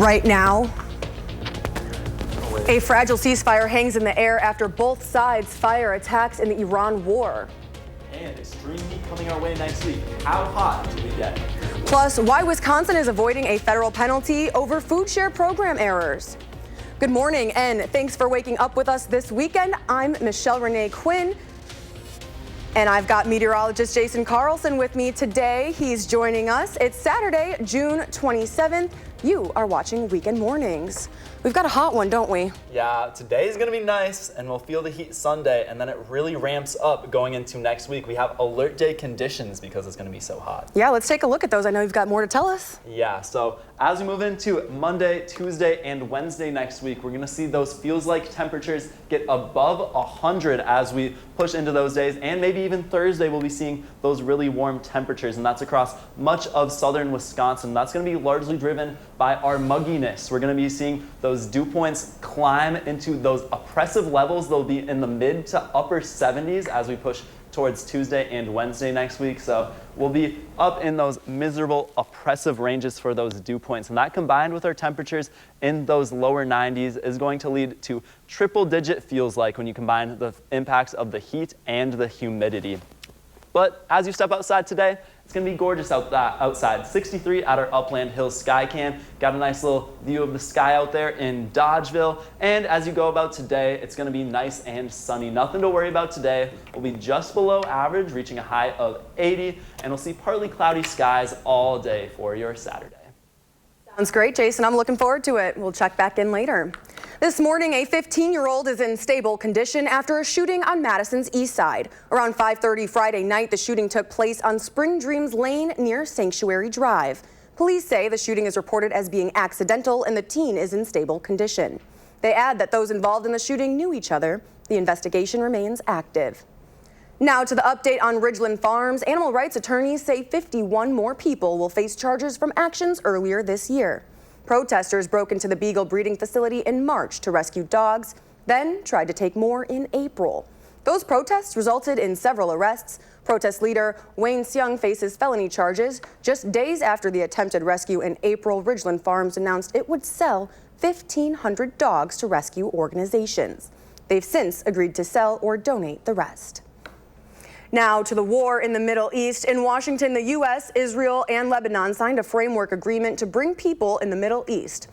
Right now, a fragile ceasefire hangs in the air after both sides fire attacks in the Iran war. And extreme heat coming our way next week. How hot do we get? Plus, why Wisconsin is avoiding a federal penalty over food share program errors. Good morning, and thanks for waking up with us this weekend. I'm Michelle Renee Quinn, and I've got meteorologist Jason Carlson with me today. He's joining us. It's Saturday, June 27th. You are watching Weekend Mornings. We've got a hot one, don't we? Yeah, today's gonna be nice and we'll feel the heat Sunday, and then it really ramps up going into next week. We have alert day conditions because it's gonna be so hot. Yeah, let's take a look at those. I know you've got more to tell us. Yeah, so as we move into Monday, Tuesday, and Wednesday next week, we're gonna see those feels like temperatures get above 100 as we push into those days, and maybe even Thursday we'll be seeing those really warm temperatures, and that's across much of southern Wisconsin. That's gonna be largely driven by our mugginess. We're gonna be seeing those dew points climb into those oppressive levels. They'll be in the mid to upper 70s as we push towards Tuesday and Wednesday next week. So we'll be up in those miserable, oppressive ranges for those dew points. And that combined with our temperatures in those lower 90s is going to lead to triple-digit feels like when you combine the impacts of the heat and the humidity. But as you step outside today, it's going to be gorgeous outside. 63 at our Upland Hills Sky Cam. Got a nice little view of the sky out there in Dodgeville. And as you go about today, it's going to be nice and sunny. Nothing to worry about today. We'll be just below average, reaching a high of 80. And we'll see partly cloudy skies all day for your Saturday. Sounds great, Jason. I'm looking forward to it. We'll check back in later. This morning, a 15-year-old is in stable condition after a shooting on Madison's east side. Around 5:30 Friday night, the shooting took place on Spring Dreams Lane near Sanctuary Drive. Police say the shooting is reported as being accidental and the teen is in stable condition. They add that those involved in the shooting knew each other. The investigation remains active. Now to the update on Ridgeland Farms. Animal rights attorneys say 51 more people will face charges from actions earlier this year. Protesters broke into the Beagle breeding facility in March to rescue dogs, then tried to take more in April. Those protests resulted in several arrests. Protest leader Wayne Seung faces felony charges. Just days after the attempted rescue in April, Ridgeland Farms announced it would sell 1,500 dogs to rescue organizations. They've since agreed to sell or donate the rest. Now to the war in the Middle East. In Washington, the U.S., Israel, and Lebanon signed a framework agreement to bring people in the Middle East.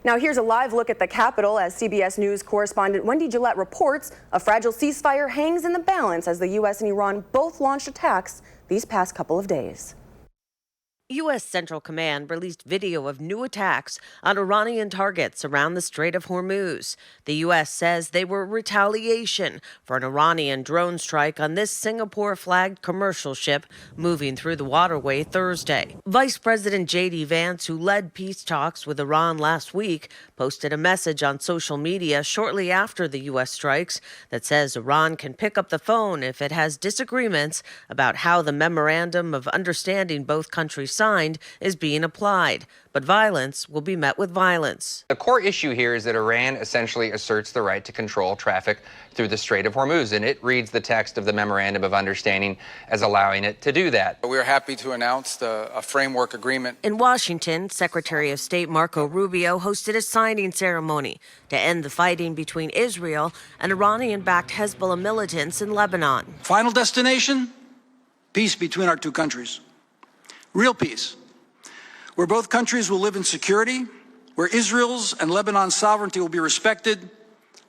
Now here's a live look at the Capitol as CBS News correspondent Wendy Gillette reports a fragile ceasefire hangs in the balance as the U.S. and Iran both launched attacks these past couple of days. U.S. Central Command released video of new attacks on Iranian targets around the Strait of Hormuz. The U.S. says they were retaliation for an Iranian drone strike on this Singapore-flagged commercial ship moving through the waterway Thursday. Vice President J.D. Vance, who led peace talks with Iran last week, posted a message on social media shortly after the U.S. strikes that says Iran can pick up the phone if it has disagreements about how the memorandum of understanding both countries signed is being applied, but violence will be met with violence. The core issue here is that Iran essentially asserts the right to control traffic through the Strait of Hormuz, and it reads the text of the Memorandum of Understanding as allowing it to do that. We're happy to announce a framework agreement. In Washington, Secretary of State Marco Rubio hosted a signing ceremony to end the fighting between Israel and Iranian-backed Hezbollah militants in Lebanon. Final destination? Peace between our two countries. Real peace, where both countries will live in security, where Israel's and Lebanon's sovereignty will be respected,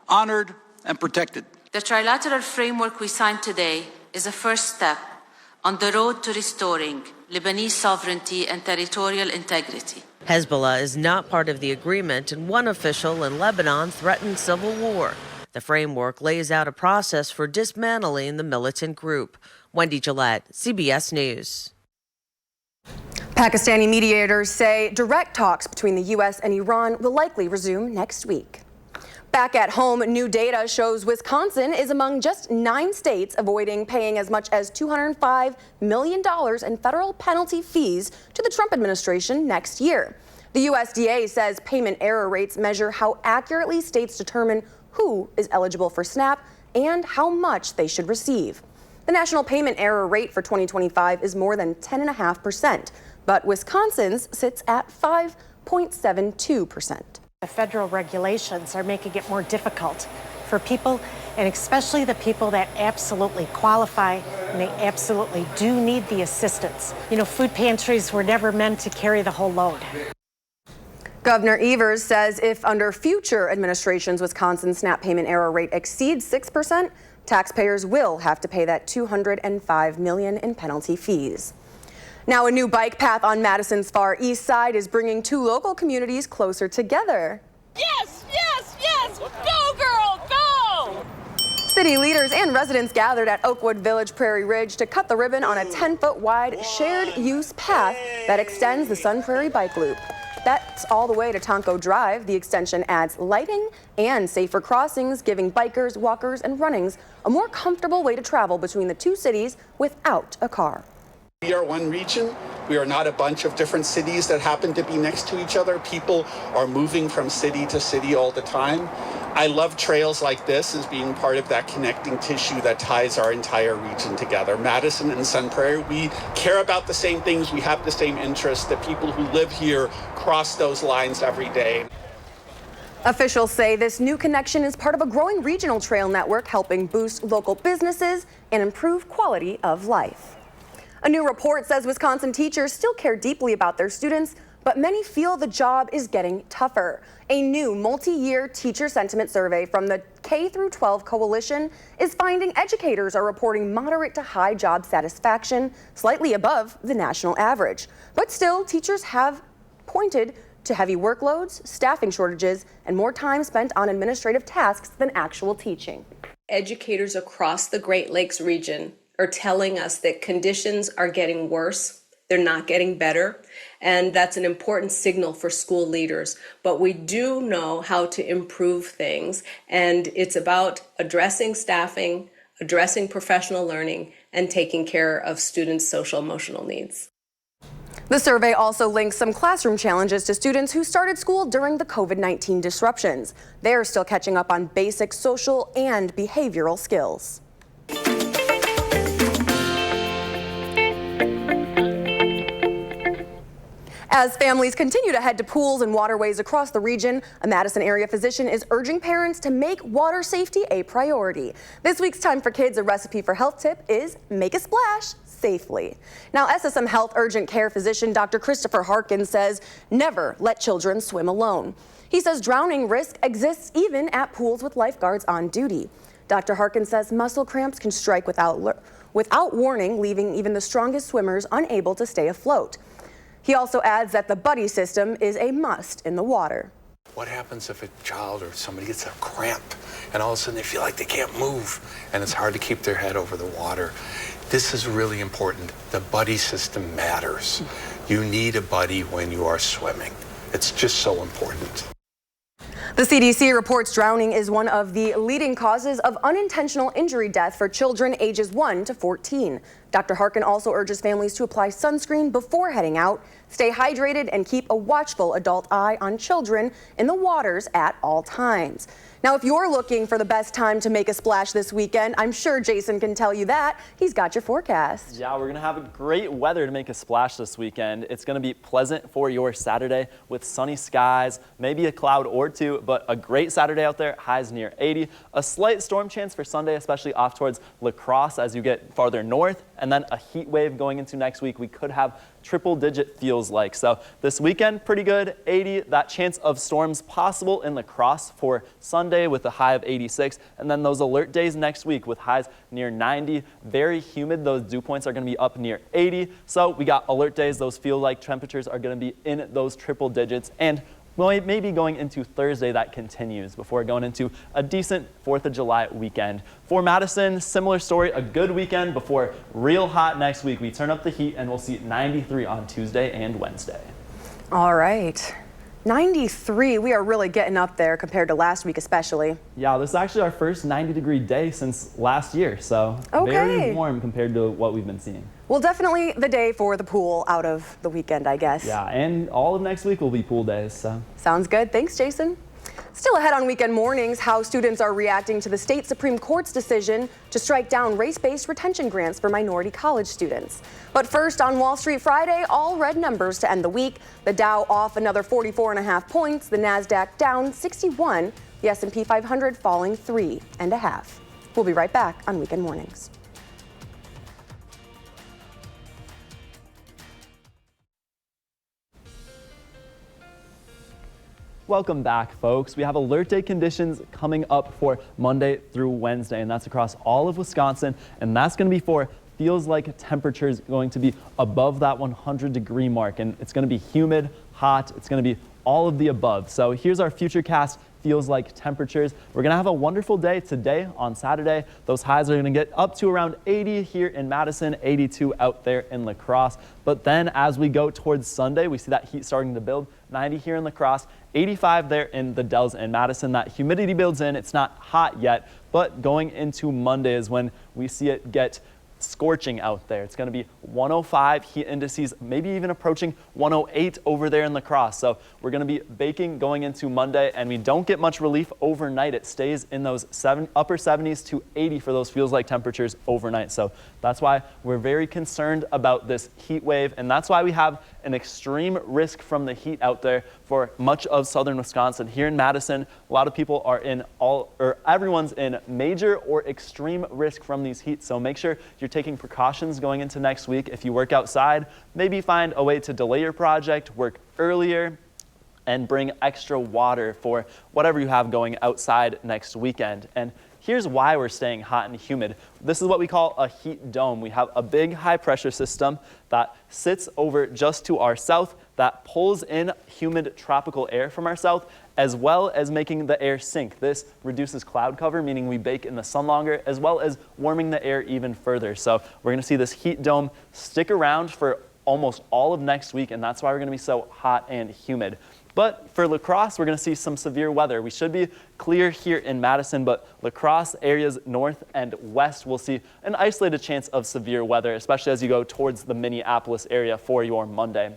honored, and protected. The trilateral framework we signed today is a first step on the road to restoring Lebanese sovereignty and territorial integrity. Hezbollah is not part of the agreement, and one official in Lebanon threatened civil war. The framework lays out a process for dismantling the militant group. Wendy Gillette, CBS News. Pakistani mediators say direct talks between the U.S. and Iran will likely resume next week. Back at home, new data shows Wisconsin is among just 9 states avoiding paying as much as $205 million in federal penalty fees to the Trump administration next year. The USDA says payment error rates measure how accurately states determine who is eligible for SNAP and how much they should receive. The national payment error rate for 2025 is more than 10.5%, but Wisconsin's sits at 5 0.72%. The federal regulations are making it more difficult for people, and especially the people that absolutely qualify and they absolutely do need the assistance. You know, food pantries were never meant to carry the whole load. Governor Evers says if under future administrations Wisconsin's SNAP payment error rate exceeds 6%, taxpayers will have to pay that $205 million in penalty fees. Now, a new bike path on Madison's far east side is bringing two local communities closer together. Yes, yes, yes! Go, girl, go! City leaders and residents gathered at Oakwood Village Prairie Ridge to cut the ribbon on a 10-foot wide shared-use path that extends the Sun Prairie Bike Loop. That's all the way to Tonko Drive. The extension adds lighting and safer crossings, giving bikers, walkers, and runnings a more comfortable way to travel between the two cities without a car. We are one region. We are not a bunch of different cities that happen to be next to each other. People are moving from city to city all the time. I love trails like this as being part of that connecting tissue that ties our entire region together. Madison and Sun Prairie, we care about the same things. We have the same interests. The people who live here cross those lines every day. Officials say this new connection is part of a growing regional trail network helping boost local businesses and improve quality of life. A new report says Wisconsin teachers still care deeply about their students, but many feel the job is getting tougher. A new multi-year teacher sentiment survey from the K-12 Coalition is finding educators are reporting moderate to high job satisfaction, slightly above the national average. But still, teachers have pointed to heavy workloads, staffing shortages, and more time spent on administrative tasks than actual teaching. Educators across the Great Lakes region are telling us that conditions are getting worse. They're not getting better. And that's an important signal for school leaders. But we do know how to improve things. And it's about addressing staffing, addressing professional learning, and taking care of students' social emotional needs. The survey also links some classroom challenges to students who started school during the COVID-19 disruptions. They're still catching up on basic social and behavioral skills. As families continue to head to pools and waterways across the region, a Madison area physician is urging parents to make water safety a priority. This week's Time for Kids, a recipe for health tip is make a splash safely. Now, SSM Health urgent care physician Dr. Christopher Harkin says never let children swim alone. He says drowning risk exists even at pools with lifeguards on duty. Dr. Harkin says muscle cramps can strike without warning, leaving even the strongest swimmers unable to stay afloat. He also adds that the buddy system is a must in the water. What happens if a child or somebody gets a cramp and all of a sudden they feel like they can't move and it's hard to keep their head over the water? This is really important. The buddy system matters. You need a buddy when you are swimming. It's just so important. The CDC reports drowning is one of the leading causes of unintentional injury death for children ages 1 to 14. Dr. Harkin also urges families to apply sunscreen before heading out, stay hydrated, and keep a watchful adult eye on children in the waters at all times. Now, if you're looking for the best time to make a splash this weekend, I'm sure Jason can tell you that. He's got your forecast. Yeah, we're going to have great weather to make a splash this weekend. It's going to be pleasant for your Saturday with sunny skies, maybe a cloud or two, but a great Saturday out there, highs near 80. A slight storm chance for Sunday, especially off towards La Crosse as you get farther north, and then a heat wave going into next week. We could have triple-digit feels like. So this weekend, pretty good, 80. That chance of storms possible in La Crosse for Sunday with a high of 86. And then those alert days next week with highs near 90. Very humid. Those dew points are going to be up near 80. So we got alert days. Those feel like temperatures are going to be in those triple digits. And maybe going into Thursday, that continues before going into a decent 4th of July weekend. For Madison, similar story, a good weekend before real hot next week. We turn up the heat and we'll see 93 on Tuesday and Wednesday. All right. 93, we are really getting up there compared to last week especially. Yeah, this is actually our first 90-degree day since last year, so very warm compared to what we've been seeing. Well, definitely the day for the pool out of the weekend, I guess. Yeah, and all of next week will be pool days. So. Sounds good. Thanks, Jason. Still ahead on weekend mornings, how students are reacting to the state Supreme Court's decision to strike down race-based retention grants for minority college students. But first, on Wall Street Friday, all red numbers to end the week. The Dow off another 44.5 points, the Nasdaq down 61, the S&P 500 falling 3.5. We'll be right back on Weekend Mornings. Welcome back, folks. We have alert day conditions coming up for Monday through Wednesday, and that's across all of Wisconsin, and that's going to be for feels like temperatures going to be above that 100-degree mark, and it's going to be humid, hot, it's going to be all of the above. So here's our futurecast feels like temperatures. We're going to have a wonderful day today on Saturday. Those highs are going to get up to around 80 here in Madison, 82 out there in La Crosse. But then as we go towards Sunday, we see that heat starting to build. 90 here in La Crosse, 85 there in the Dells and Madison. That humidity builds in. It's not hot yet, but going into Monday is when we see it get scorching out there. It's going to be 105 heat indices, maybe even approaching 108 over there in La Crosse. So we're going to be baking going into Monday, and we don't get much relief overnight. It stays in those upper 70s to 80 for those feels like temperatures overnight. So that's why we're very concerned about this heat wave, and that's why we have an extreme risk from the heat out there for much of southern Wisconsin. Here in Madison, a lot of people are everyone's in major or extreme risk from these heat. So make sure you're taking precautions going into next week. If you work outside, maybe find a way to delay your project, work earlier, and bring extra water for whatever you have going outside next weekend. And here's why we're staying hot and humid. This is what we call a heat dome. We have a big high pressure system that sits over just to our south that pulls in humid tropical air from our south, as well as making the air sink. This reduces cloud cover, meaning we bake in the sun longer, as well as warming the air even further. So we're going to see this heat dome stick around for almost all of next week, and that's why we're going to be so hot and humid. But for La Crosse, we're going to see some severe weather. We should be clear here in Madison, but La Crosse areas north and west will see an isolated chance of severe weather, especially as you go towards the Minneapolis area for your Monday.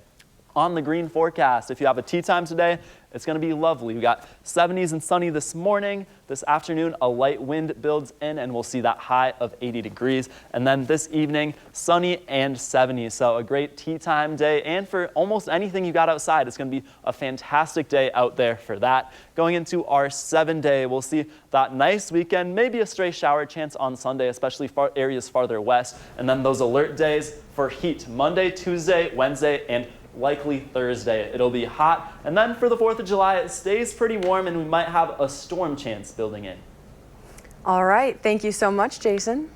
On the green forecast, if you have a tea time today, it's going to be lovely. We got 70s and sunny this morning. This afternoon, a light wind builds in, and we'll see that high of 80 degrees. And then this evening, sunny and 70s. So a great tea time day. And for almost anything you got outside, it's going to be a fantastic day out there for that. Going into our 7-day, we'll see that nice weekend, maybe a stray shower chance on Sunday, especially areas farther west. And then those alert days for heat, Monday, Tuesday, Wednesday, and likely Thursday. It'll be hot, and then for the 4th of July, it stays pretty warm, and we might have a storm chance building in. All right, thank you so much, Jason.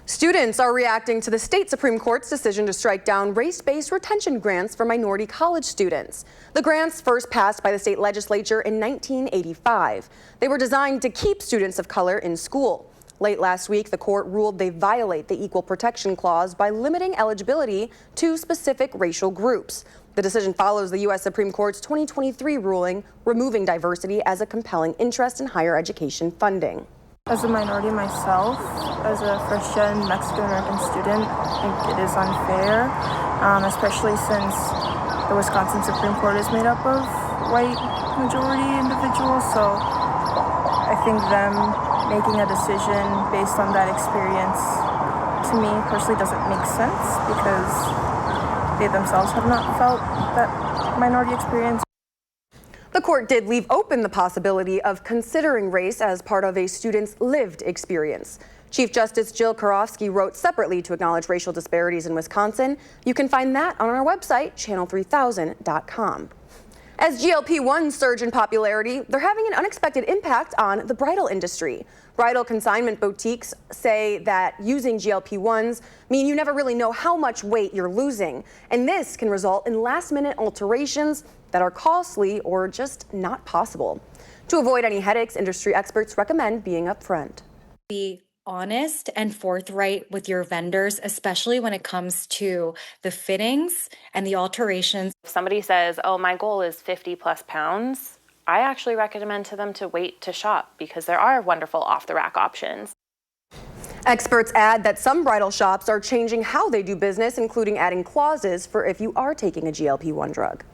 Students are reacting to the state Supreme Court's decision to strike down race-based retention grants for minority college students. The grants first passed by the state legislature in 1985. They were designed to keep students of color in school. Late last week, the court ruled they violate the Equal Protection Clause by limiting eligibility to specific racial groups. The decision follows the U.S. Supreme Court's 2023 ruling removing diversity as a compelling interest in higher education funding. As a minority myself, as a first-gen Mexican-American student, I think it is unfair, especially since the Wisconsin Supreme Court is made up of white majority individuals. So I think them making a decision based on that experience, to me personally, doesn't make sense because they themselves have not felt that minority experience. The court did leave open the possibility of considering race as part of a student's lived experience. Chief Justice Jill Karofsky wrote separately to acknowledge racial disparities in Wisconsin. You can find that on our website, channel3000.com. As GLP-1s surge in popularity, they're having an unexpected impact on the bridal industry. Bridal consignment boutiques say that using GLP-1s mean you never really know how much weight you're losing, and this can result in last-minute alterations that are costly or just not possible. To avoid any headaches, industry experts recommend being upfront. Be honest and forthright with your vendors, especially when it comes to the fittings and the alterations. If somebody says, oh, my goal is 50 plus pounds, I actually recommend to them to wait to shop because there are wonderful off-the-rack options. Experts add that some bridal shops are changing how they do business, including adding clauses for if you are taking a GLP-1 drug.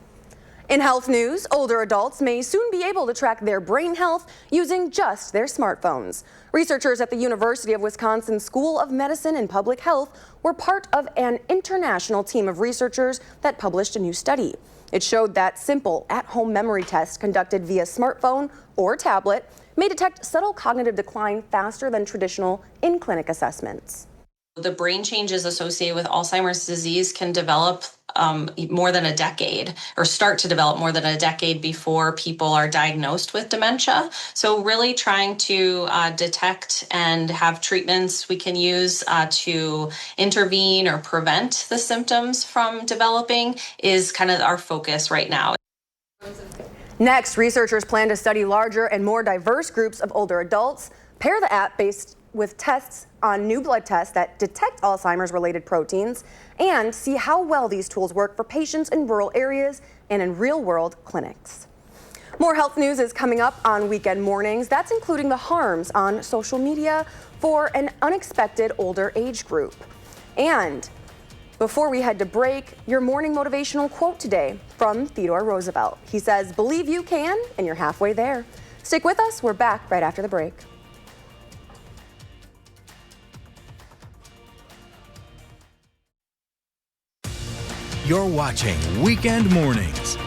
In health news, older adults may soon be able to track their brain health using just their smartphones. Researchers at the University of Wisconsin School of Medicine and Public Health were part of an international team of researchers that published a new study. It showed that simple at-home memory tests conducted via smartphone or tablet may detect subtle cognitive decline faster than traditional in-clinic assessments. The brain changes associated with Alzheimer's disease can develop more than a decade, or start to develop more than a decade before people are diagnosed with dementia. So really trying to detect and have treatments we can use to intervene or prevent the symptoms from developing is kind of our focus right now. Next, researchers plan to study larger and more diverse groups of older adults, pair the app based with tests on new blood tests that detect Alzheimer's-related proteins, and see how well these tools work for patients in rural areas and in real-world clinics. More health news is coming up on weekend mornings. That's including the harms on social media for an unexpected older age group. And before we head to break, your morning motivational quote today from Theodore Roosevelt. He says, "Believe you can, and you're halfway there." Stick with us. We're back right after the break. You're watching Weekend Mornings.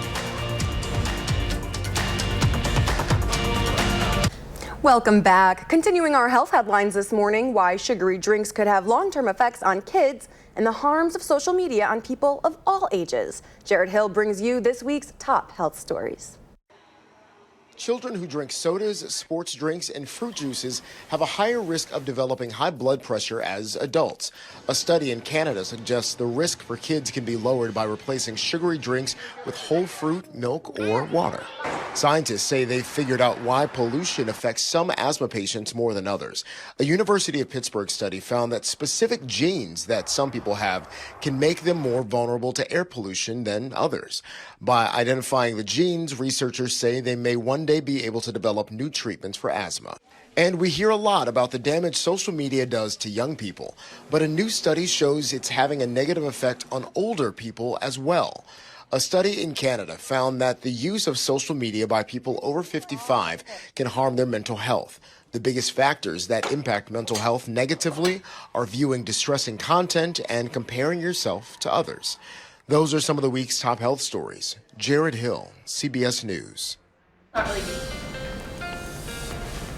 Welcome back. Continuing our health headlines this morning, why sugary drinks could have long-term effects on kids and the harms of social media on people of all ages. Jared Hill brings you this week's top health stories. Children who drink sodas, sports drinks, and fruit juices have a higher risk of developing high blood pressure as adults. A study in Canada suggests the risk for kids can be lowered by replacing sugary drinks with whole fruit, milk, or water. Scientists say they've figured out why pollution affects some asthma patients more than others. A University of Pittsburgh study found that specific genes that some people have can make them more vulnerable to air pollution than others. By identifying the genes, researchers say they may one day be able to develop new treatments for asthma. And we hear a lot about the damage social media does to young people, but a new study shows it's having a negative effect on older people as well. A study in Canada found that the use of social media by people over 55 can harm their mental health. The biggest factors that impact mental health negatively are viewing distressing content and comparing yourself to others. Those are some of the week's top health stories. Jared Hill, CBS News.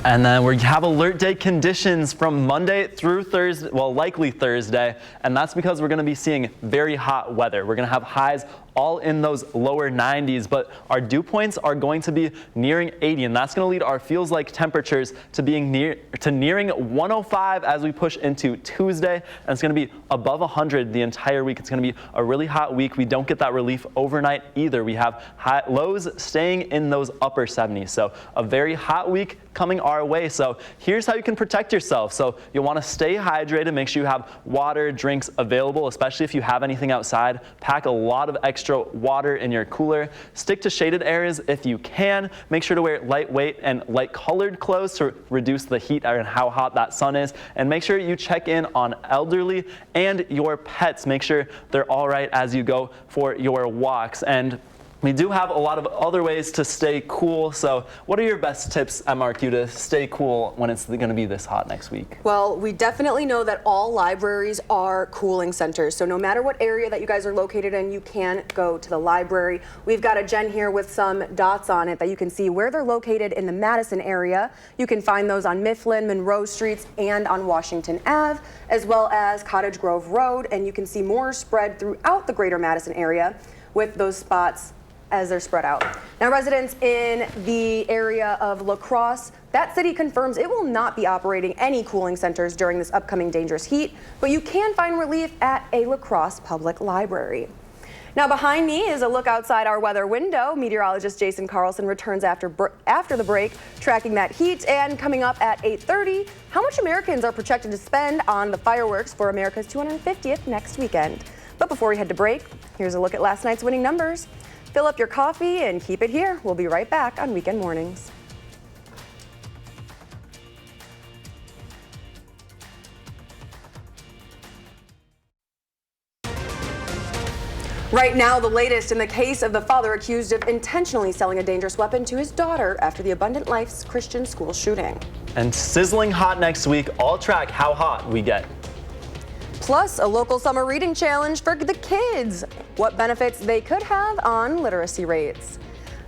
And then we have alert day conditions from Monday through Thursday, well, likely Thursday, and that's because we're going to be seeing very hot weather. We're going to have highs all in those lower 90s, but our dew points are going to be nearing 80, and that's going to lead our feels like temperatures to being nearing 105 as we push into Tuesday, and it's going to be above 100 the entire week. It's going to be a really hot week. We don't get that relief overnight either. We have lows staying in those upper 70s, so a very hot week coming our way. So here's how you can protect yourself. So you'll want to stay hydrated, make sure you have water, drinks available, especially if you have anything outside. Pack a lot of extra water in your cooler. Stick to shaded areas if you can. Make sure to wear lightweight and light colored clothes to reduce the heat and how hot that sun is. And make sure you check in on elderly and your pets. Make sure they're all right as you go for your walks. And we do have a lot of other ways to stay cool. So what are your best tips, MRQ, to stay cool when it's going to be this hot next week? Well, we definitely know that all libraries are cooling centers. So no matter what area that you guys are located in, you can go to the library. We've got a Jen here with some dots on it that you can see where they're located in the Madison area. You can find those on Mifflin, Monroe Streets, and on Washington Ave, as well as Cottage Grove Road. And you can see more spread throughout the greater Madison area with those spots as they're spread out. Now, residents in the area of La Crosse, that city confirms it will not be operating any cooling centers during this upcoming dangerous heat, but you can find relief at a La Crosse public library. Now, behind me is a look outside our weather window. Meteorologist Jason Carlson returns after the break, tracking that heat. And coming up at 8:30, how much Americans are projected to spend on the fireworks for America's 250th next weekend. But before we head to break, here's a look at last night's winning numbers. Fill up your coffee and keep it here. We'll be right back on Weekend Mornings. Right now, the latest in the case of the father accused of intentionally selling a dangerous weapon to his daughter after the Abundant Life's Christian school shooting. And sizzling hot next week, I'll track how hot we get. Plus, a local summer reading challenge for the kids. What benefits they could have on literacy rates.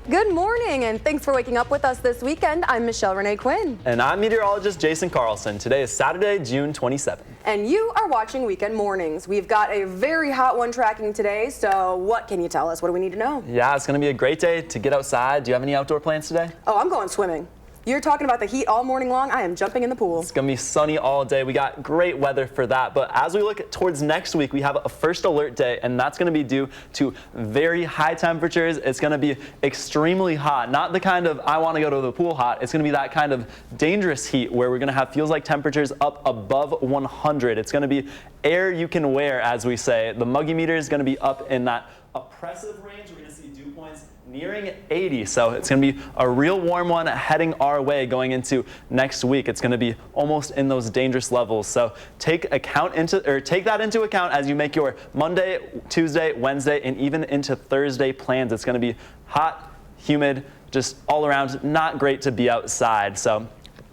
Good morning, and thanks for waking up with us this weekend. I'm Michelle Renee Quinn. And I'm meteorologist Jason Carlson. Today is Saturday, June 27th. And you are watching Weekend Mornings. We've got a very hot one tracking today, so what can you tell us? What do we need to know? Yeah, it's going to be a great day to get outside. Do you have any outdoor plans today? Oh, I'm going swimming. You're talking about the heat all morning long. I am jumping in the pool. It's going to be sunny all day. We got great weather for that. But as we look towards next week, we have a first alert day, and that's going to be due to very high temperatures. It's going to be extremely hot. Not the kind of I want to go to the pool hot. It's going to be that kind of dangerous heat where we're going to have feels like temperatures up above 100. It's going to be air you can wear, as we say. The muggy meter is going to be up in that oppressive range. We're going to see dew points nearing 80, so it's going to be a real warm one heading our way going into next week. It's going to be almost in those dangerous levels, so take that into account as you make your Monday, Tuesday, Wednesday, and even into Thursday plans. It's going to be hot, humid, just all around not great to be outside. So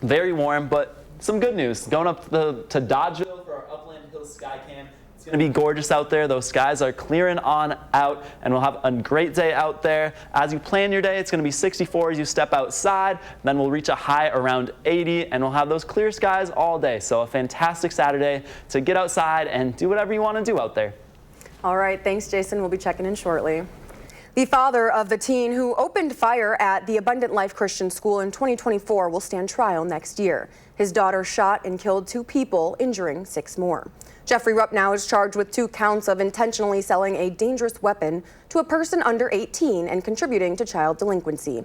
very warm, but some good news. Going up to Dodgeville for our Upland Hills Sky Cam. It's going to be gorgeous out there. Those skies are clearing on out, and we'll have a great day out there. As you plan your day, it's going to be 64 as you step outside. Then we'll reach a high around 80, and we'll have those clear skies all day. So a fantastic Saturday to get outside and do whatever you want to do out there. All right, thanks, Jason. We'll be checking in shortly. The father of the teen who opened fire at the Abundant Life Christian School in 2024 will stand trial next year. His daughter shot and killed 2 people, injuring 6 more. Jeffrey Rupp now is charged with 2 counts of intentionally selling a dangerous weapon to a person under 18 and contributing to child delinquency.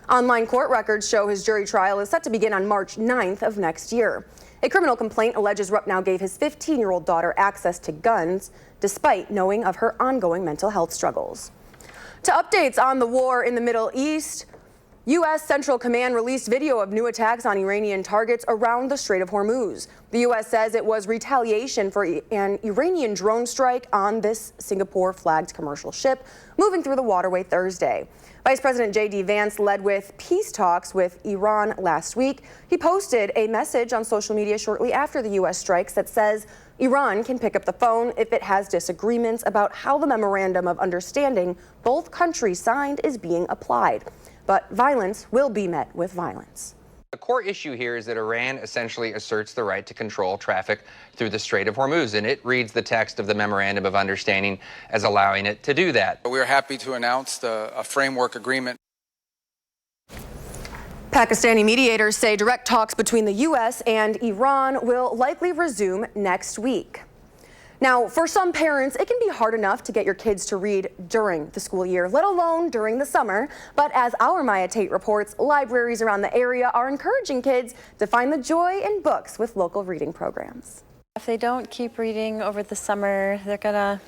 Online court records show his jury trial is set to begin on March 9th of next year. A criminal complaint alleges Rupp now gave his 15-year-old daughter access to guns, despite knowing of her ongoing mental health struggles. To updates on the war in the Middle East, U.S. Central Command released video of new attacks on Iranian targets around the Strait of Hormuz. The U.S. says it was retaliation for an Iranian drone strike on this Singapore-flagged commercial ship moving through the waterway Thursday. Vice President J.D. Vance led with peace talks with Iran last week. He posted a message on social media shortly after the U.S. strikes that says Iran can pick up the phone if it has disagreements about how the memorandum of understanding both countries signed is being applied. But violence will be met with violence. The core issue here is that Iran essentially asserts the right to control traffic through the Strait of Hormuz, and it reads the text of the Memorandum of Understanding as allowing it to do that. We are happy to announce a framework agreement. Pakistani mediators say direct talks between the U.S. and Iran will likely resume next week. Now, for some parents, it can be hard enough to get your kids to read during the school year, let alone during the summer. But as our Maya Tate reports, libraries around the area are encouraging kids to find the joy in books with local reading programs. If they don't keep reading over the summer, they're gonna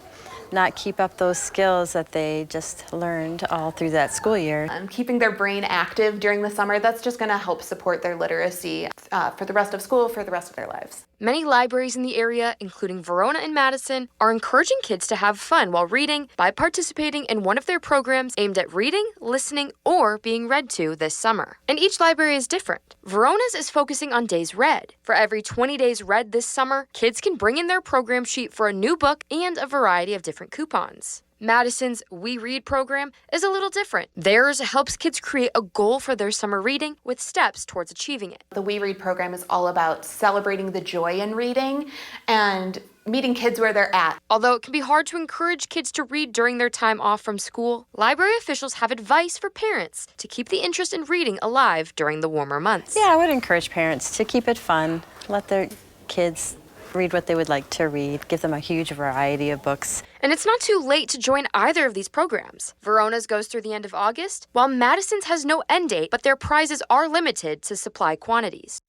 not keep up those skills that they just learned all through that school year. Keeping their brain active during the summer, that's just going to help support their literacy for the rest of school, for the rest of their lives. Many libraries in the area, including Verona and Madison, are encouraging kids to have fun while reading by participating in one of their programs aimed at reading, listening, or being read to this summer. And each library is different. Verona's is focusing on days read. For every 20 days read this summer, kids can bring in their program sheet for a new book and a variety of different coupons. Madison's We Read program is a little different. Theirs helps kids create a goal for their summer reading with steps towards achieving it. The We Read program is all about celebrating the joy in reading and meeting kids where they're at. Although it can be hard to encourage kids to read during their time off from school, library officials have advice for parents to keep the interest in reading alive during the warmer months. Yeah, I would encourage parents to keep it fun, let their kids read what they would like to read, give them a huge variety of books. And it's not too late to join either of these programs. Verona's goes through the end of August, while Madison's has no end date, but their prizes are limited to supply quantities.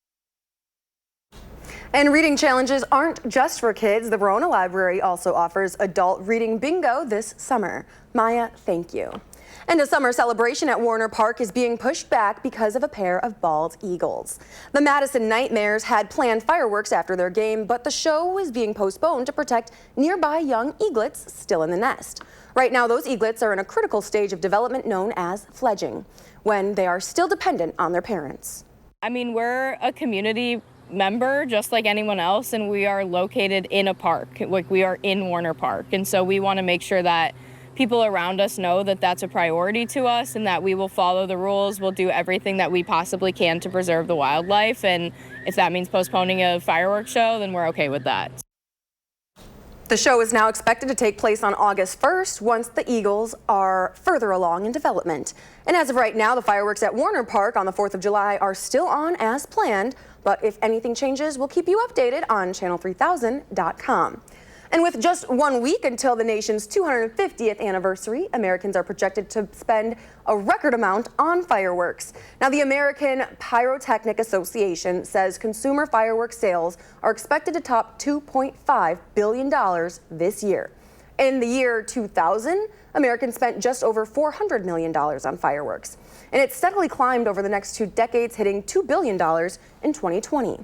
And reading challenges aren't just for kids. The Verona Library also offers adult reading bingo this summer. Maya, thank you. And a summer celebration at Warner Park is being pushed back because of a pair of bald eagles. The Madison Nightmares had planned fireworks after their game, but the show was being postponed to protect nearby young eaglets still in the nest. Right now, those eaglets are in a critical stage of development known as fledging, when they are still dependent on their parents. I mean, we're a community member just like anyone else, and we are located in a park. Like, we are in Warner Park, and so we want to make sure that people around us know that that's a priority to us and that we will follow the rules. We'll do everything that we possibly can to preserve the wildlife, and if that means postponing a fireworks show, then we're okay with that. The show is now expected to take place on August 1st once the eagles are further along in development. And as of right now, the fireworks at Warner Park on the 4th of July are still on as planned, but if anything changes, we'll keep you updated on channel3000.com. And with just 1 week until the nation's 250th anniversary, Americans are projected to spend a record amount on fireworks. Now, the American Pyrotechnic Association says consumer fireworks sales are expected to top $2.5 billion this year. In the year 2000, Americans spent just over $400 million on fireworks. And it's steadily climbed over the next 2 decades, hitting $2 billion in 2020.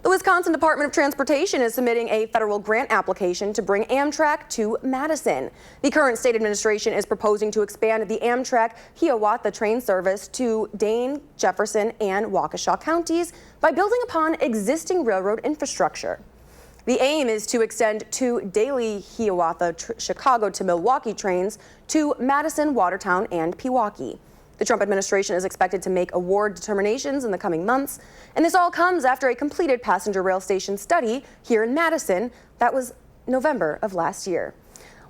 The Wisconsin Department of Transportation is submitting a federal grant application to bring Amtrak to Madison. The current state administration is proposing to expand the Amtrak Hiawatha train service to Dane, Jefferson, and Waukesha counties by building upon existing railroad infrastructure. The aim is to extend 2 daily Hiawatha Chicago to Milwaukee trains to Madison, Watertown, and Pewaukee. The Trump administration is expected to make award determinations in the coming months, and this all comes after a completed passenger rail station study here in Madison. That was November of last year.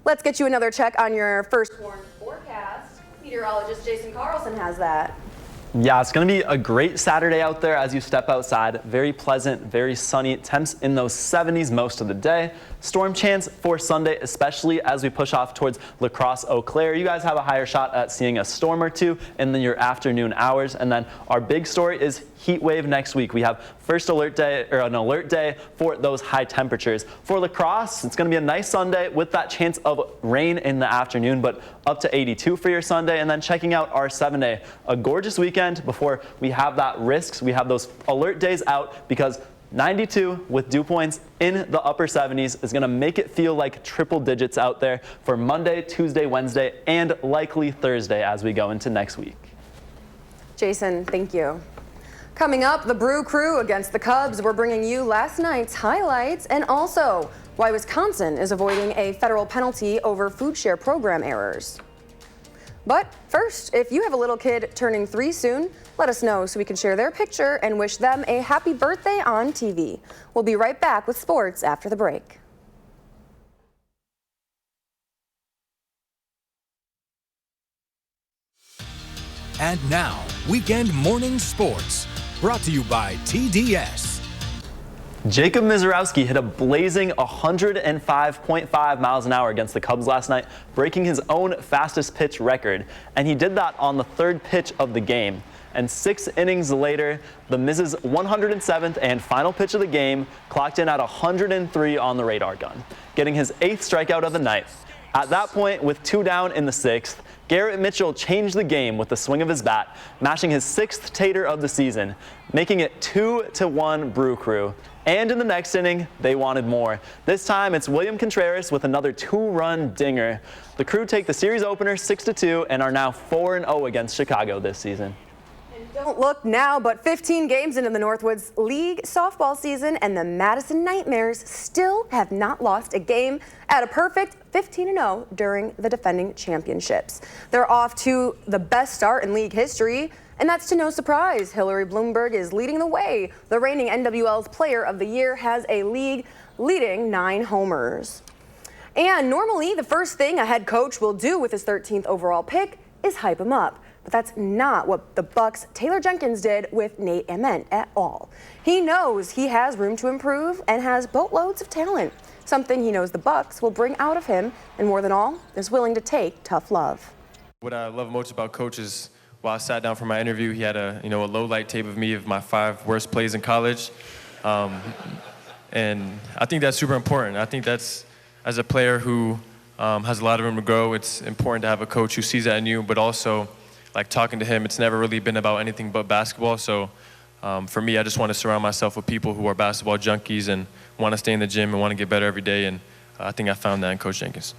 Let's get you another check on your first warned forecast. Meteorologist Jason Carlson has that. Yeah, it's going to be a great Saturday out there as you step outside. Very pleasant, very sunny. Temps in those 70s most of the day. Storm chance for Sunday, especially as we push off towards La Crosse, Eau Claire. You guys have a higher shot at seeing a storm or two in your afternoon hours. And then our big story is heat wave next week. We have first alert day, or an alert day for those high temperatures. For La Crosse, it's going to be a nice Sunday with that chance of rain in the afternoon, but up to 82 for your Sunday. And then checking out our 7-day, a gorgeous weekend before we have that risks. We have those alert days out because 92 with dew points in the upper 70s is going to make it feel like triple digits out there for Monday, Tuesday, Wednesday, and likely Thursday as we go into next week. Jason, thank you. Coming up, the Brew Crew against the Cubs. We're bringing you last night's highlights and also why Wisconsin is avoiding a federal penalty over food share program errors. But first, if you have a little kid turning 3 soon, let us know so we can share their picture and wish them a happy birthday on TV. We'll be right back with sports after the break. And now, Weekend Morning Sports, brought to you by TDS. Jacob Mizorowski hit a blazing 105.5 miles an hour against the Cubs last night, breaking his own fastest pitch record. And he did that on the 3rd pitch of the game. And 6 innings later, the Miz's 107th and final pitch of the game clocked in at 103 on the radar gun, getting his 8th strikeout of the night. At that point, with 2 down in the 6th, Garrett Mitchell changed the game with the swing of his bat, mashing his 6th tater of the season, making it 2-1 Brew Crew. And in the next inning, they wanted more. This time, it's William Contreras with another 2-run dinger. The Crew take the series opener 6-2 and are now 4-0 against Chicago this season. Don't look now, but 15 games into the Northwoods League softball season, and the Madison Nightmares still have not lost a game at a perfect 15-0 during the defending championships. They're off to the best start in league history, and that's to no surprise. Hillary Bloomberg is leading the way. The reigning NWL's Player of the Year has a league-leading 9 homers. And normally, the first thing a head coach will do with his 13th overall pick is hype him up. But that's not what the Bucks' Taylor Jenkins did with Nate Ament at all. He knows he has room to improve and has boatloads of talent, something he knows the Bucks will bring out of him, and more than all, is willing to take tough love. What I love most about Coach is while I sat down for my interview, he had a low light tape of me of my 5 worst plays in college. And I think that's super important. I think that's, as a player who has a lot of room to grow. It's important to have a coach who sees that in you, but also, like talking to him, it's never really been about anything but basketball. So for me, I just want to surround myself with people who are basketball junkies and want to stay in the gym and want to get better every day. And I think I found that in Coach Jenkins.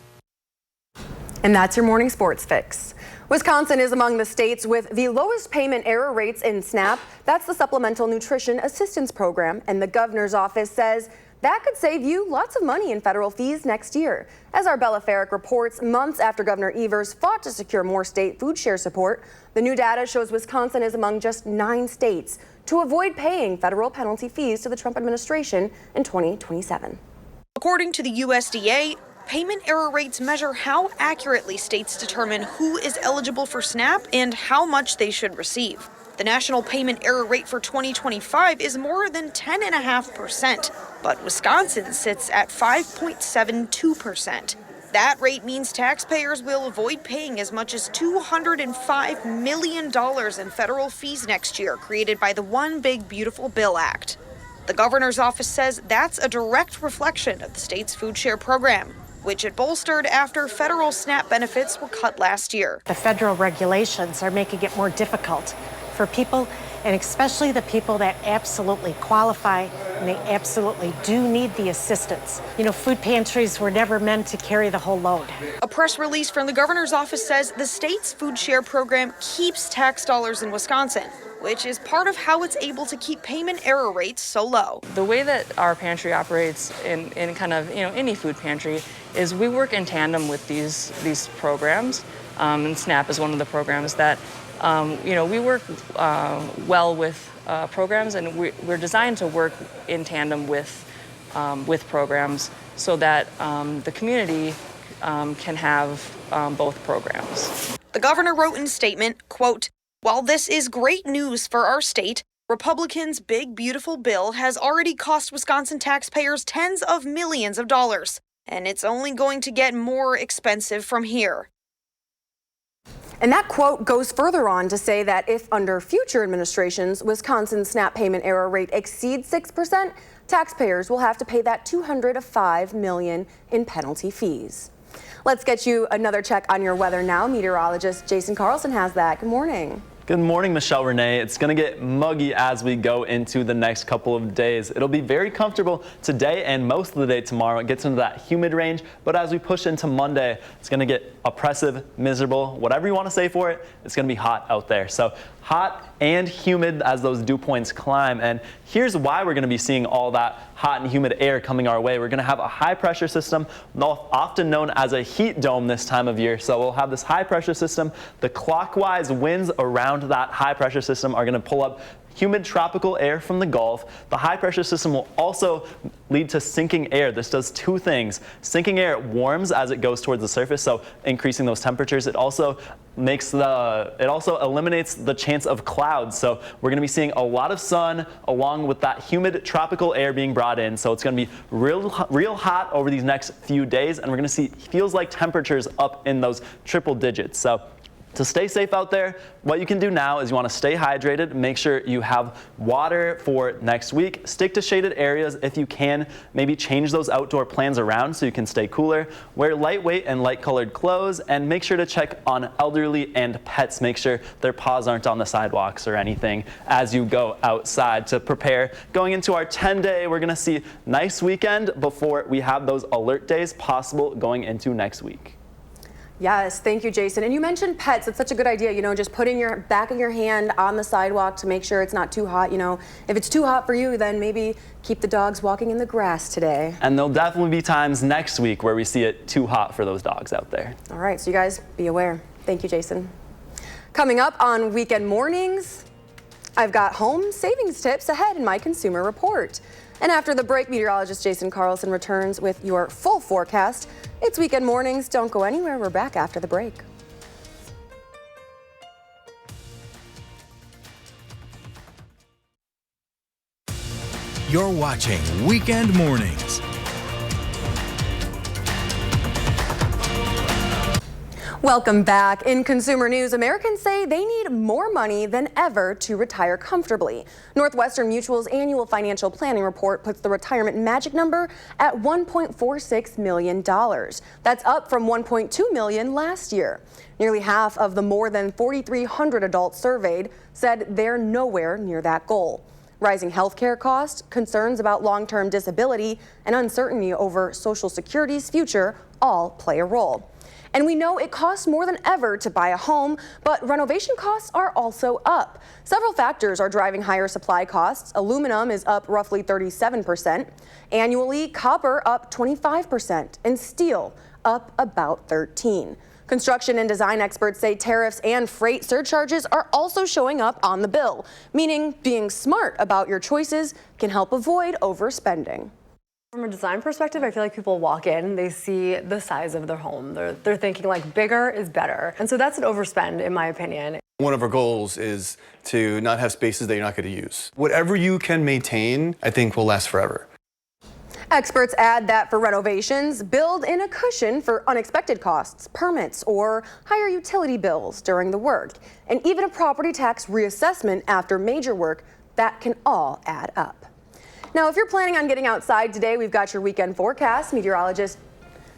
And that's your morning sports fix. Wisconsin is among the states with the lowest payment error rates in SNAP. That's the Supplemental Nutrition Assistance Program. And the governor's office says that could save you lots of money in federal fees next year. As our Bella Ferrick reports, months after Governor Evers fought to secure more state food share support, the new data shows Wisconsin is among just 9 states to avoid paying federal penalty fees to the Trump administration in 2027. According to the USDA, payment error rates measure how accurately states determine who is eligible for SNAP and how much they should receive. The national payment error rate for 2025 is more than 10.5%, but Wisconsin sits at 5.72%. That rate means taxpayers will avoid paying as much as $205 million in federal fees next year, created by the One Big Beautiful Bill Act. The governor's office says that's a direct reflection of the state's food share program, which it bolstered after federal SNAP benefits were cut last year. The federal regulations are making it more difficult for people, and especially the people that absolutely qualify and they absolutely do need the assistance. You know, food pantries were never meant to carry the whole load. A press release from the governor's office says the state's food share program keeps tax dollars in Wisconsin, which is part of how it's able to keep payment error rates so low. The way that our pantry operates in kind of, any food pantry is we work in tandem with these programs, and SNAP is one of the programs that we work well with programs, and we're designed to work in tandem with programs so that the community can have both programs. The governor wrote in a statement, quote, "While this is great news for our state, Republicans' Big Beautiful Bill has already cost Wisconsin taxpayers tens of millions of dollars, and it's only going to get more expensive from here." And that quote goes further on to say that if under future administrations, Wisconsin's SNAP payment error rate exceeds 6%, taxpayers will have to pay that $205 million in penalty fees. Let's get you another check on your weather now. Meteorologist Jason Carlson has that. Good morning. Good morning, Michelle Renee. It's going to get muggy as we go into the next couple of days. It'll be very comfortable today and most of the day tomorrow. It gets into that humid range, but as we push into Monday, it's going to get oppressive, miserable, whatever you want to say for it. It's going to be hot out there. So hot and humid as those dew points climb. And here's why we're going to be seeing all that hot and humid air coming our way. We're going to have a high pressure system, often known as a heat dome this time of year. So we'll have this high pressure system. The clockwise winds around that high pressure system are going to pull up humid tropical air from the Gulf. The high pressure system will also lead to sinking air. This does two things. Sinking air warms as it goes towards the surface, so increasing those temperatures. It also eliminates the chance of clouds. So we're going to be seeing a lot of sun along with that humid tropical air being brought in. So it's going to be real hot over these next few days, and we're going to see feels like temperatures up in those triple digits. So to stay safe out there, what you can do now is you want to stay hydrated. Make sure you have water for next week. Stick to shaded areas if you can. Maybe change those outdoor plans around so you can stay cooler. Wear lightweight and light colored clothes, and make sure to check on elderly and pets. Make sure their paws aren't on the sidewalks or anything as you go outside to prepare. Going into our 10-day, we're going to see nice weekend before we have those alert days possible going into next week. Yes, thank you, Jason. And you mentioned pets. It's such a good idea, just putting your back of your hand on the sidewalk to make sure it's not too hot. If it's too hot for you, then maybe keep the dogs walking in the grass today. And there'll definitely be times next week where we see it too hot for those dogs out there. All right, so you guys be aware. Thank you, Jason. Coming up on weekend mornings, I've got home savings tips ahead in my consumer report. And after the break, meteorologist Jason Carlson returns with your full forecast. It's weekend mornings. Don't go anywhere. We're back after the break. You're watching Weekend Mornings. Welcome back. In consumer news, Americans say they need more money than ever to retire comfortably. Northwestern Mutual's annual financial planning report puts the retirement magic number at $1.46 million. That's up from $1.2 million last year. Nearly half of the more than 4,300 adults surveyed said they're nowhere near that goal. Rising healthcare costs, concerns about long-term disability, and uncertainty over Social Security's future all play a role. And we know it costs more than ever to buy a home, but renovation costs are also up. Several factors are driving higher supply costs. Aluminum is up roughly 37%. Annually, copper up 25%, and steel up about 13%. Construction and design experts say tariffs and freight surcharges are also showing up on the bill, meaning being smart about your choices can help avoid overspending. From a design perspective, I feel like people walk in, they see the size of their home. They're thinking like bigger is better. And so that's an overspend in my opinion. One of our goals is to not have spaces that you're not going to use. Whatever you can maintain, I think will last forever. Experts add that for renovations, build in a cushion for unexpected costs, permits, or higher utility bills during the work, and even a property tax reassessment after major work that can all add up. Now, if you're planning on getting outside today, we've got your weekend forecast. Meteorologist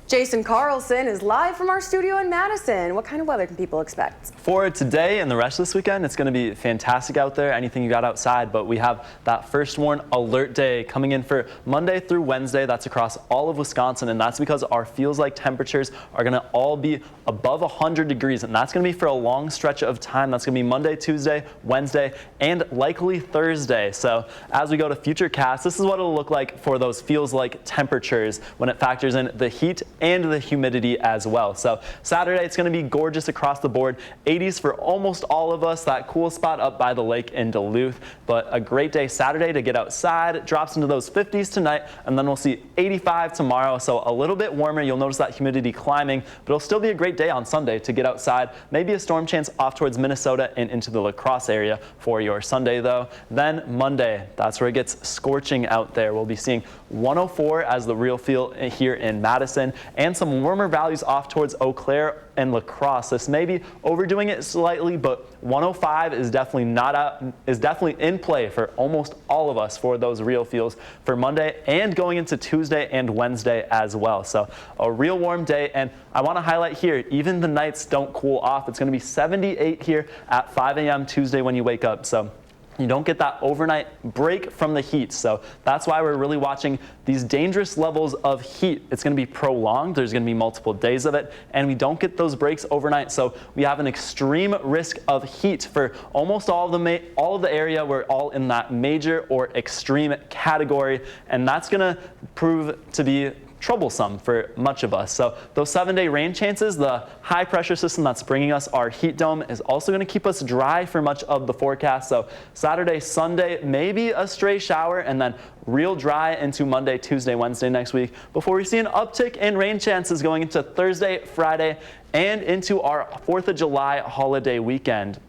Jason Carlson is live from our studio in Madison. What kind of weather can people expect? For today and the rest of this weekend, it's going to be fantastic out there, anything you got outside, but we have that first warn alert day coming in for Monday through Wednesday. That's across all of Wisconsin, and that's because our feels like temperatures are going to all be above 100 degrees, and that's going to be for a long stretch of time. That's going to be Monday, Tuesday, Wednesday, and likely Thursday. So as we go to future casts, this is what it'll look like for those feels like temperatures when it factors in the heat and the humidity as well. So Saturday, it's going to be gorgeous across the board. 80s for almost all of us. That cool spot up by the lake in Duluth. But a great day Saturday to get outside. It drops into those 50s tonight, and then we'll see 85 tomorrow. So a little bit warmer. You'll notice that humidity climbing, but it'll still be a great day on Sunday to get outside. Maybe a storm chance off towards Minnesota and into the La Crosse area for your Sunday, though. Then Monday, that's where it gets scorching out there. We'll be seeing 104 as the real feel here in Madison, and some warmer values off towards Eau Claire and La Crosse. This may be overdoing it slightly, but 105 is definitely in play for almost all of us for those real feels for Monday and going into Tuesday and Wednesday as well. So a real warm day, and I want to highlight here, even the nights don't cool off. It's going to be 78 here at 5 a.m. Tuesday when you wake up. So you don't get that overnight break from the heat. So that's why we're really watching these dangerous levels of heat. It's going to be prolonged. There's going to be multiple days of it, and we don't get those breaks overnight. So we have an extreme risk of heat for almost all of the area. We're all in that major or extreme category, and that's going to prove to be troublesome for much of us. So those 7-day rain chances, the high pressure system that's bringing us our heat dome is also going to keep us dry for much of the forecast. So Saturday, Sunday, maybe a stray shower, and then real dry into Monday, Tuesday, Wednesday next week before we see an uptick in rain chances going into Thursday, Friday, and into our 4th of July holiday weekend.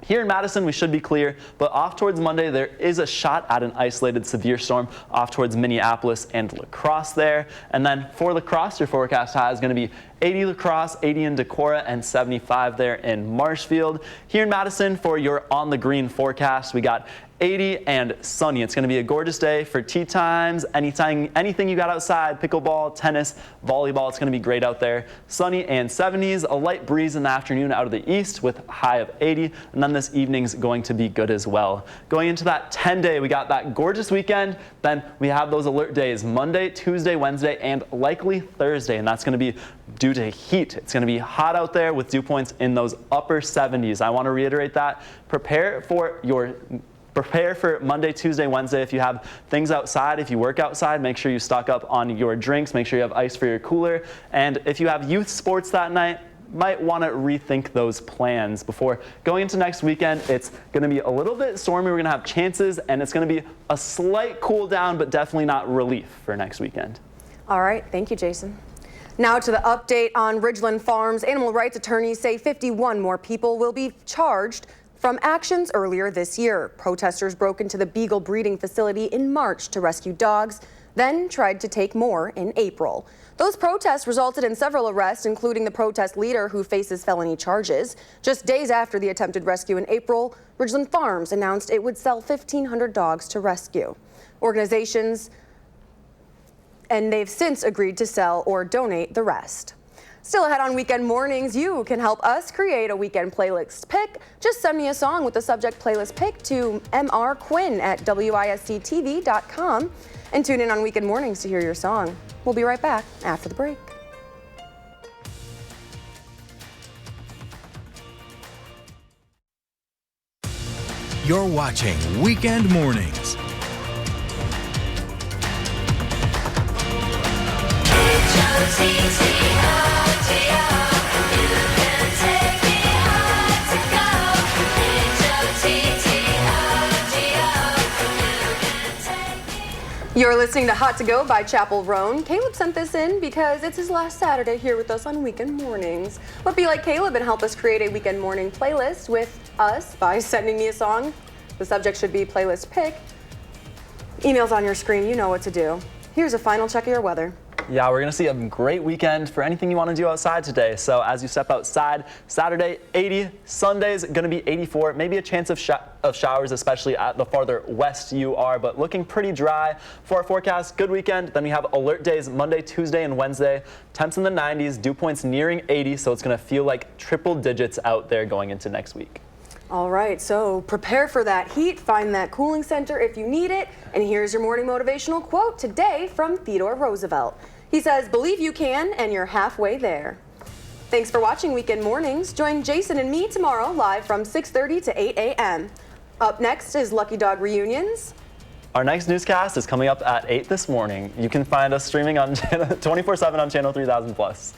Here in Madison, we should be clear, but off towards Monday, there is a shot at an isolated severe storm off towards Minneapolis and La Crosse there. And then for La Crosse, your forecast high is going to be 80 La Crosse, 80 in Decorah, and 75 there in Marshfield. Here in Madison, for your on the green forecast, we got 80 and sunny. It's going to be a gorgeous day for tea times, anything you got outside, pickleball, tennis, volleyball. It's going to be great out there. Sunny and 70s, a light breeze in the afternoon out of the east with a high of 80, and then this evening's going to be good as well. Going into that 10-day, we got that gorgeous weekend. Then we have those alert days Monday, Tuesday, Wednesday, and likely Thursday, and that's going to be due to heat. It's going to be hot out there with dew points in those upper 70s. I want to reiterate that. Prepare for Monday, Tuesday, Wednesday. If you have things outside, if you work outside, make sure you stock up on your drinks. Make sure you have ice for your cooler. And if you have youth sports that night, might want to rethink those plans before going into next weekend. It's going to be a little bit stormy. We're going to have chances, and it's going to be a slight cool down, but definitely not relief for next weekend. All right. Thank you, Jason. Now to the update on Ridgeland Farms. Animal rights attorneys say 51 more people will be charged from actions earlier this year. Protesters broke into the beagle breeding facility in March to rescue dogs then tried to take more in April. Those protests resulted in several arrests, including the protest leader who faces felony charges. Just days after the attempted rescue in April, Ridgeland Farms announced it would sell 1,500 dogs to rescue organizations, and they've since agreed to sell or donate the rest. Still ahead on Weekend Mornings, you can help us create a weekend playlist pick. Just send me a song with the subject playlist pick to mrquinn@wisc-tv.com and tune in on Weekend Mornings to hear your song. We'll be right back after the break. You're watching Weekend Mornings. You're listening to Hot to Go by Chapel Roan. Caleb sent this in because it's his last Saturday here with us on Weekend Mornings. But be like Caleb and help us create a Weekend Morning playlist with us by sending me a song. The subject should be playlist pick. Email's on your screen, you know what to do. Here's a final check of your weather. Yeah, we're going to see a great weekend for anything you want to do outside today. So as you step outside, Saturday 80, Sunday's going to be 84, maybe a chance of showers, especially at the farther west you are, but looking pretty dry. For our forecast, good weekend. Then we have alert days Monday, Tuesday, and Wednesday. Temps in the 90s, dew points nearing 80, so it's going to feel like triple digits out there going into next week. All right, so prepare for that heat, find that cooling center if you need it, and here's your morning motivational quote today from Theodore Roosevelt. He says, "Believe you can, and you're halfway there." Thanks for watching Weekend Mornings. Join Jason and me tomorrow live from 6:30 to 8 a.m. Up next is Lucky Dog Reunions. Our next newscast is coming up at 8 this morning. You can find us streaming on 24/7 on Channel 3000+.